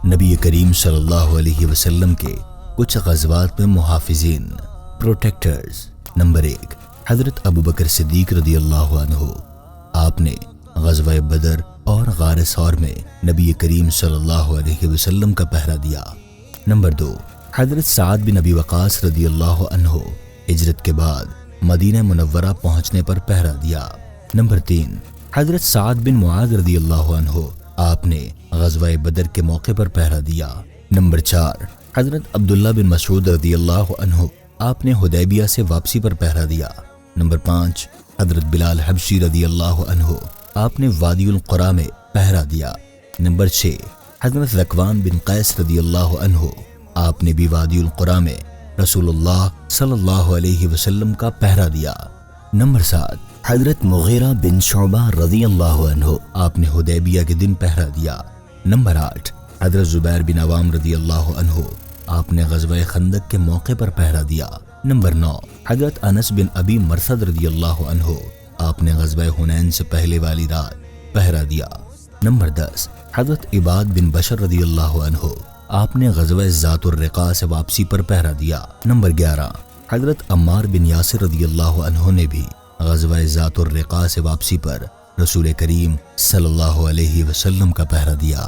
نبی کریم صلی اللہ علیہ وسلم کے کچھ غزوات میں محافظین پروٹیکٹرز۔ نمبر 1، حضرت ابوبکر صدیق رضی اللہ عنہ، آپ نے غزوہ بدر اور غار ثور میں نبی کریم صلی اللہ علیہ وسلم کا پہرا دیا۔ نمبر 2، حضرت سعد بن ابی وقاص رضی اللہ عنہ، ہجرت کے بعد مدینہ منورہ پہنچنے پر پہرا دیا۔ نمبر 3، حضرت سعد بن معاذ رضی اللہ عنہ، آپ نے غزوہ بدر کے موقع پر پہرا دیا۔ نمبر 4، حضرت عبداللہ بن مسعود رضی اللہ عنہ، آپ نے حدیبیہ سے واپسی پر پہرا دیا۔ نمبر 5، حضرت بلال حبشی رضی اللہ عنہ، آپ نے وادی القریٰ میں پہرا دیا۔ نمبر 6، حضرت ذکوان بن قیس رضی اللہ عنہ، آپ نے بھی وادی القریٰ میں رسول اللہ صلی اللہ علیہ وسلم کا پہرا دیا۔ نمبر 7، حضرت مغیرہ بن شعبہ رضی اللہ عنہ، آپ نے حدیبیہ کے دن پہرا دیا۔ نمبر 8، حضرت زبیر بن عوام رضی اللہ عنہ، آپ نے غزوہ خندق کے موقع پر پہرا دیا۔ نمبر 9، حضرت انس بن ابی مرثد رضی اللہ عنہ، آپ نے غزوہ حنین سے پہلے والی رات پہرا دیا۔ نمبر 10، حضرت عباد بن بشر رضی اللہ عنہ، آپ نے غزوہ ذات الرقاع سے واپسی پر پہرا دیا۔ نمبر 11، حضرت عمار بن یاسر رضی اللہ عنہ نے بھی غزوہ ذات الرقاع سے واپسی پر رسول کریم صلی اللہ علیہ وسلم کا پہرا دیا۔